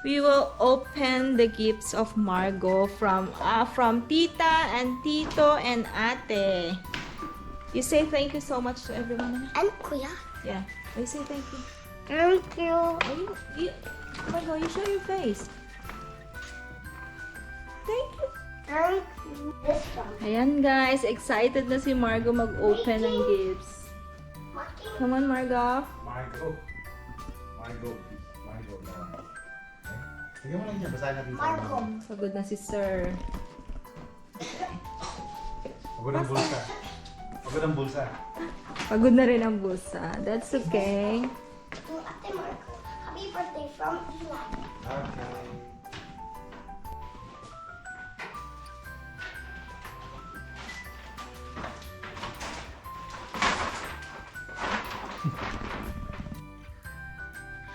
we will open the gifts of Margaux from Tita and Tito and Ate. You say thank you so much to everyone. And kuya. Yeah. You say thank you. Thank you. Margaux, you show your face. Thank you. Thank you. This one. Ayan guys, excited na si Margaux mag-open ng gifts. Come on, Margaux. Margaux. Na. Sige mo lang dyan, basahin natin sa Margaux. Pagod na si Sir. Pagod ang bulsa. Pagod na rin ang bulsa. That's okay. To Ate Margaux. Happy birthday from Eli. Okay.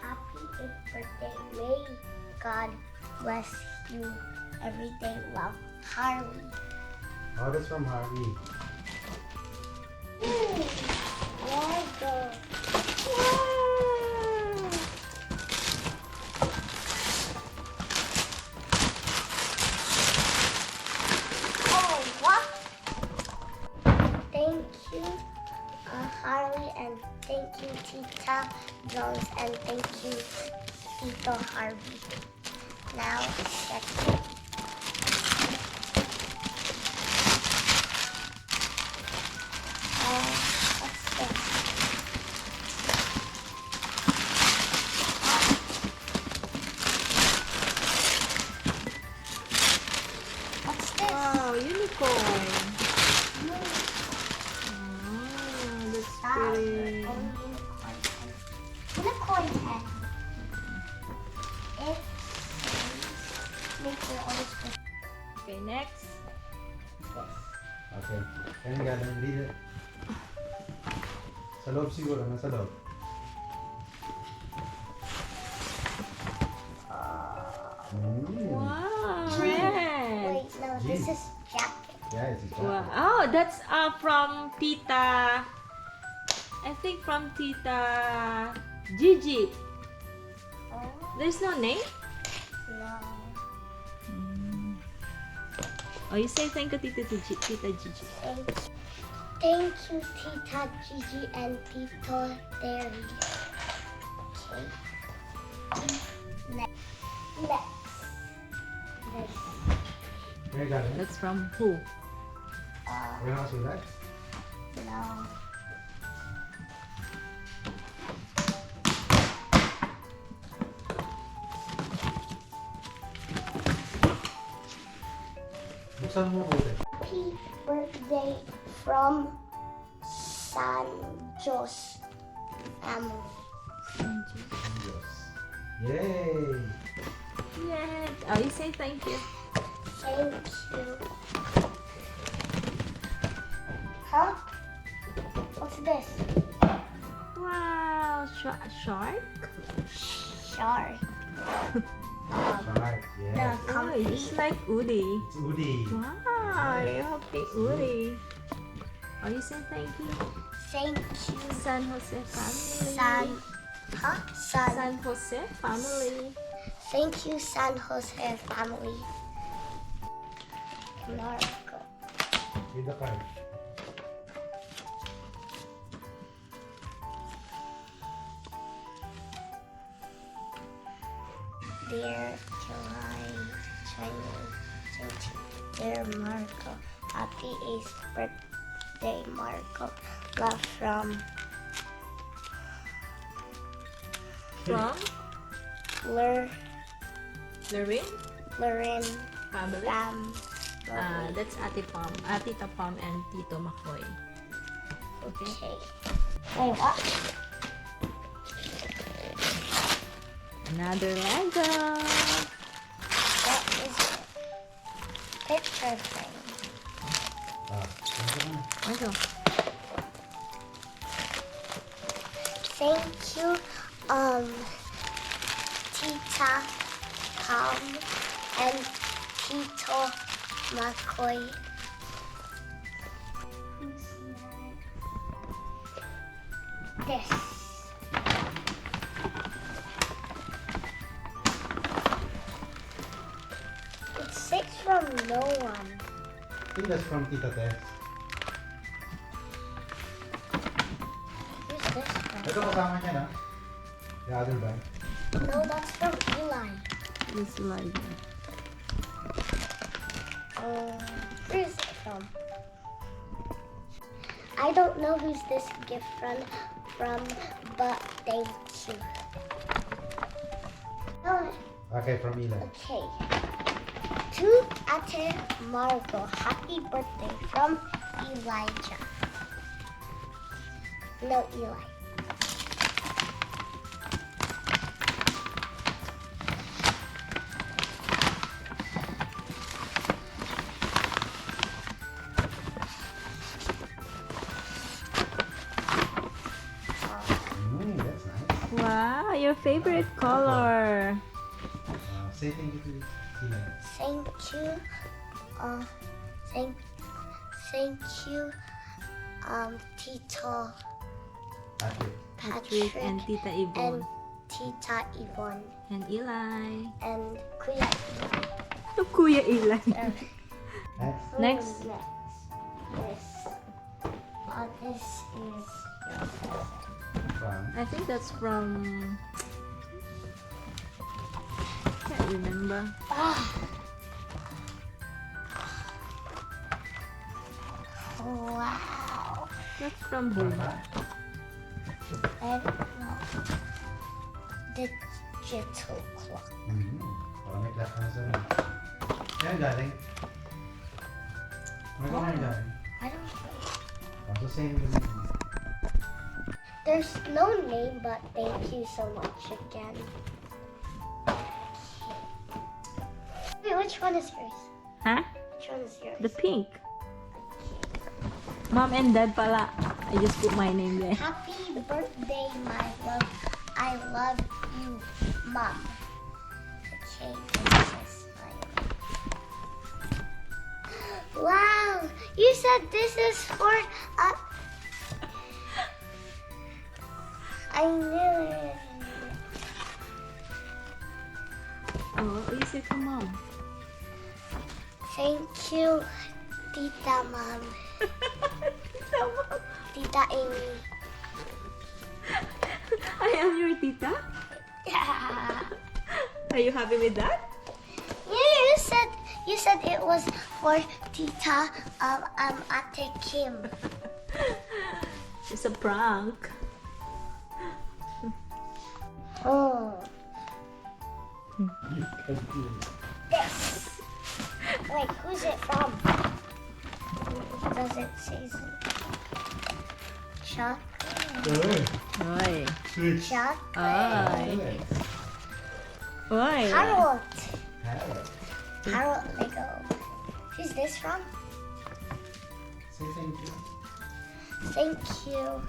Happy 8th birthday. May God bless you every day. Love, Harley. Oh, that's from Harvey. Margaux. Oh, what? Thank you, Harley, and thank you, Tita Jones, and thank you, Tito Harvey. Now, second. What's this? What's this? Wow, unicorn. Mm. Oh, that's Ah, pretty. Unicorn head. It makes your own this. Okay, next. Okay. Ayun galing, read it. Sa loob siguro, nasa loob. Wow, red. Wait, no, this is jacket. Yeah, it's a jacket. Wow. Oh, that's from Tita. I think from Tita Gigi. Oh, There's no name? no. Oh, you say thank you, Tita Gigi. Thank you, Tita Gigi and Tito Derry. Okay. Next. This. Where galing? That's from who? Where nakasulat? No. Buksan mo po ulit. Happy birthday from San Jose family. Diyos. Yay! Yes. Oh, you say thank you. Thank you. Huh? What's this? Wow, shark? Shark. Shark, The yes. Oh, company. it's like Woody. It's Udi. Wow, you have big Woody. Oh, you say thank you. Thank you, San Jose family. San Jose family. Thank you, San Jose family. Margaux. Read the card. Dear July 2020, dear Margaux, happy 8th birthday, Margaux. Love from From Lorraine family. Fam. That's Tita Pam and Tito Makoy. Okay. Wait, what? Another Lego. What is it? Picture thing. Lego. Thank you, Tita Pam and Tito McCoy. Who's next? This. no one. I think that's from Tita Tess. Who's this from? Ito kasama niya na. The other bag. No, that's from Eli. This like Where's it from? I don't know who's this gift from, but thank you. Oh, Okay, from Eli. okay. To Ate Margaux, happy birthday from Elijah. No, Eli. That's nice. wow, your favorite color. Say thank you to Eli. Thank you. Thank you, Tito, Patrick. Patrick and Tita Yvonne and Tita Yvonne, and Eli. and Kuya. Oh, Kuya Eli. Next. Next. This. This is From. I think that's from. Can't remember. Wow. That's from who? I don't know. Digital clock. Parang may class ka na sa rin. Yan galing. Ano ka na galing? I don't know. So same with me. There's no name, but thank you so much again. Wait, which one is yours? Huh? Which one is yours? The pink. Mom and Dad pala. I just put my name there. Happy birthday, my love. I love you, Mom. Okay, this is mine. Wow, you said this is for I knew it. Oh, what you say for Mom? Thank you, Tita Mom. Tita Amy. I am your tita? Yeah. Are you happy with that? Yeah, you said it was for Tita Ate Kim. It's a prank. Oh. You confused. This. Wait, who's it from? Does it say Chuck? Oi. Switch. Chuck? Oi. Oi. Harold. Harold. Harold Lego. Who's this from? Say thank you. Thank you.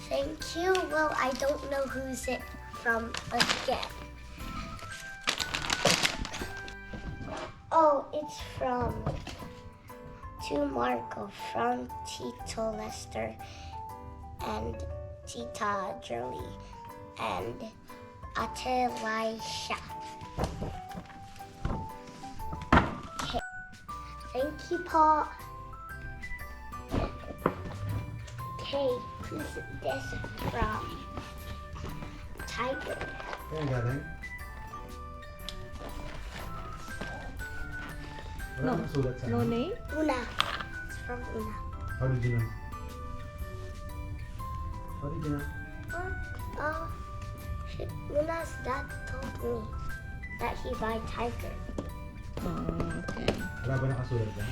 Thank you. Well, I don't know who's it from again. Oh, it's from to Margaux from Tito Lester and Tita Julie and Ate Laisha. Okay. Thank you, Paul. Okay, who's this from? Tiger. Yan galing. Wala No. nang sulat sa No akin. name? Una. It's from Una. How did you know? How did you know? Una's dad told me that he buy Tiger. Oh, okay. Wala ba nakasulat dyan?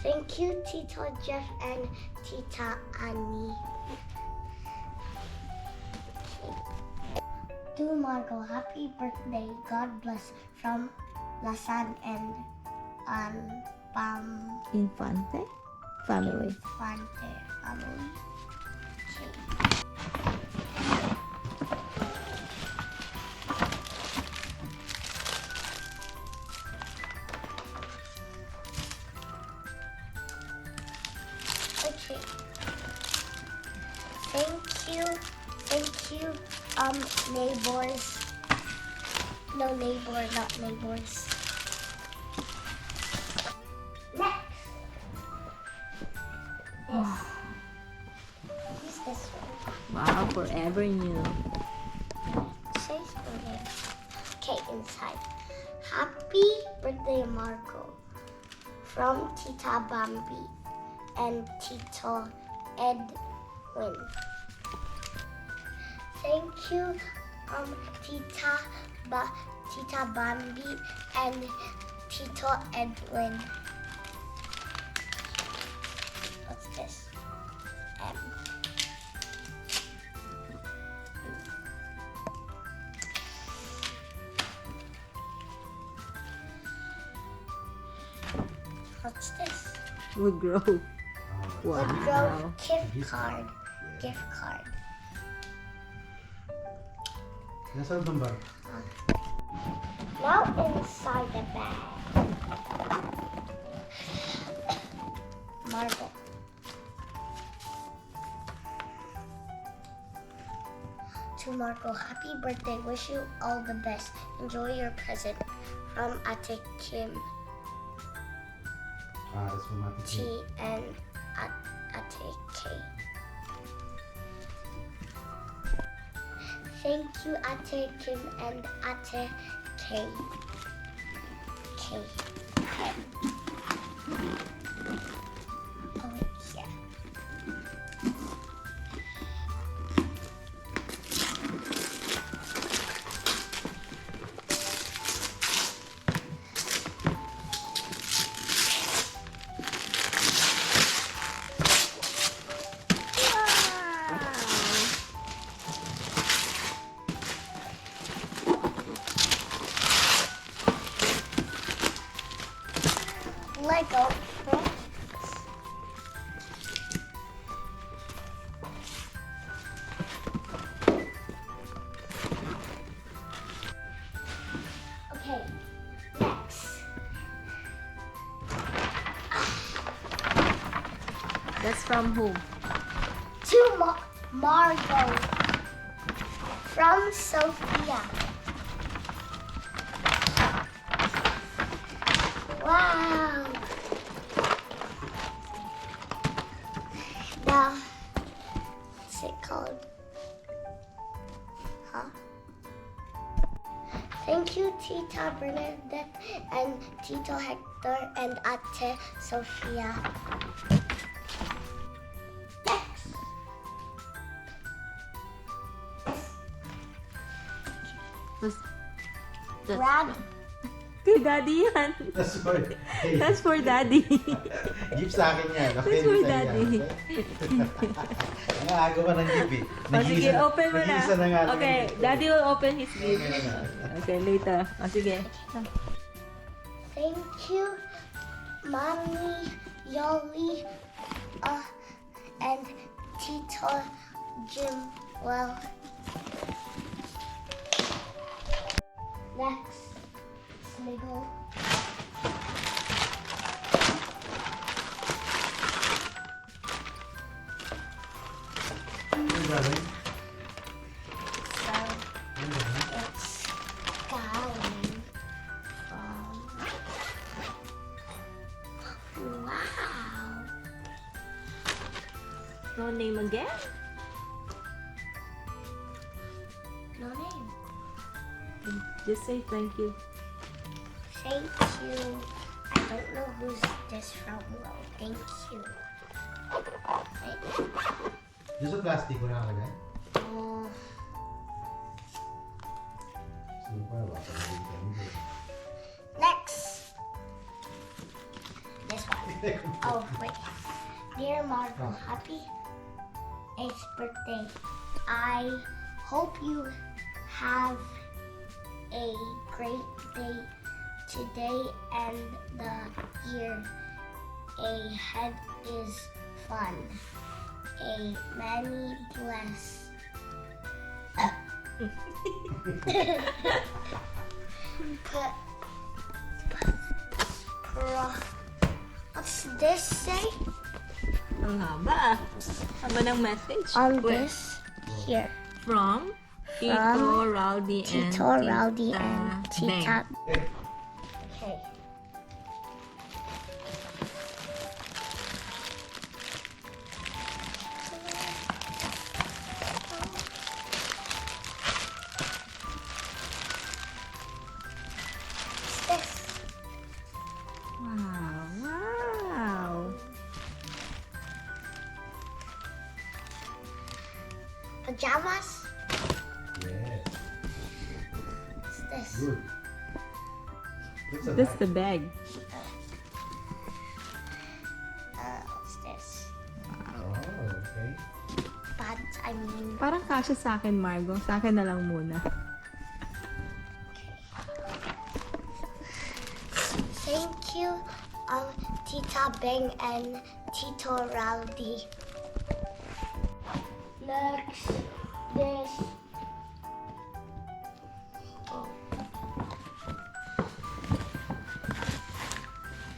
Thank you, Tito Jeff and Tita Annie. To Margaux, happy birthday. God bless from Lasan and Pam Infante family. Infante family. Okay. Thank you, neighbors. No neighbor, not neighbors. never knew. Says birthday. Okay, inside. Happy birthday, Margaux. From Tita Bambi and Tito Edwin. Thank you, Tita Bambi and Tito Edwin. What's this? What's this? Would grow. Wow. Margaux gift card. Gift card. Nasa loob ng bag? Now inside the bag. Margaux. To Margaux, happy birthday. Wish you all the best. Enjoy your present from Ate Kim, It's from Ate T, Kim. and Ate K. Thank you, Ate Kim and Ate K. K. Oh, yeah. Lego. Okay, next. That's from whom? To Margaux from Sophia. Wow. What's it called? Huh? Thank you, Tita Bernadette and Tito Hector and Ate Sophia. Next. That's Brad. kay Daddy yan. That's for... That's for Daddy. Gift sa akin yan. Okay, That's for sa'yo Daddy. yan. Ang agawa ng gift eh. O sige, open mo na. Nag-iisa na nga. Okay, Daddy will open his gift. Okay na. Okay, later. O sige. Thank you, Mommy, Yoli, and Tito Jim. Well, next, Smiggle. Ano yung gagawin? So it's going from. Wow. No name again? No name. Just say thank you. Thank you. I don't know who's this from. Well, thank you. Wait. Doon sa plastic ko nakalagay? Oh, Super, baka maging kami. next. This one. Oh, wait. Dear Margaux, happy 8th birthday. I hope you have a great day today and the year ahead is fun. A many bless. What's this say? Ang haba. Haba ng message. On Where? this here. From Tito, Rowdy, and Tito, Rowdy, and Bang. Tita. Okay. this? Good. What's That's that? the bag. What's this? Oh, okay. Pads, I mean. Parang kasya sa akin, Margaux. Sa akin na lang muna. Thank you, Tita Beng and Tito Rowdy. Next, this.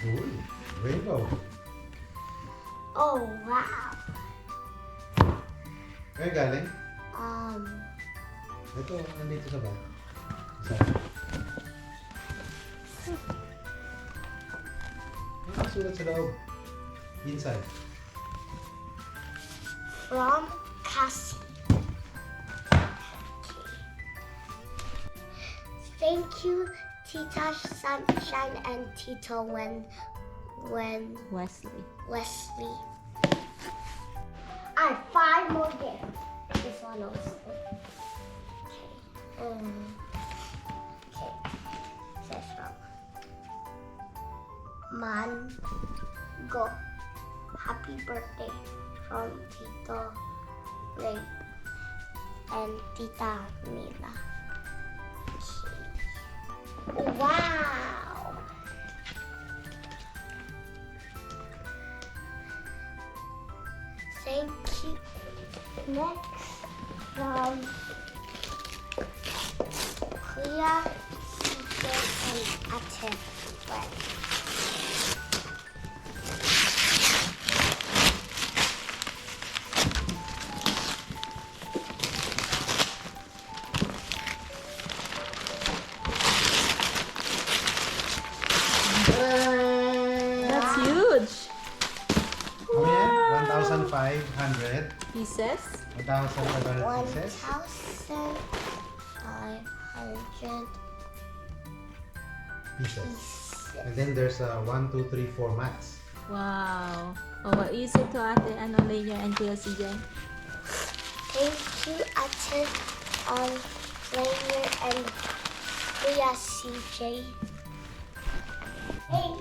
Uy, rainbow. Oh, wow. Kaya galing? Ito, nandito sa bag. Isa. Ano ang sulat sa loob? Inside. From Cassie. Thank you, Tita Sunshine and Tito when Wesley. Wesley. I have 5 more gifts. This one also. Okay. Okay. Says from Margaux. Happy birthday from Tito Ray and Tita Mila. Okay. Wow. Thank you. Next, from kuya, Tito, and ate. Right. That's huge. Ano yan? 1,500. Pieces. 1,500 pieces. 1,500 Pieces. And then there's 1, 2, 3, 4 mats. Wow. Oh, what you say to Ate ano later and Kuya CJ? Thank you, Ate, Rainier and Kuya CJ. Hey.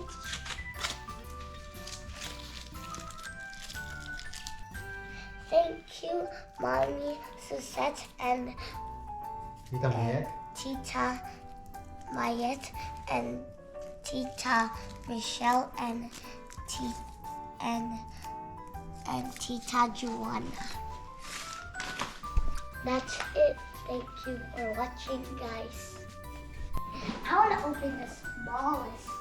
Thank you, Mommy Suzette and Tita Mayet. Tita Mayet and Tita Michelle and Tita Joanna. That's it. Thank you for watching, guys. I want to open the smallest.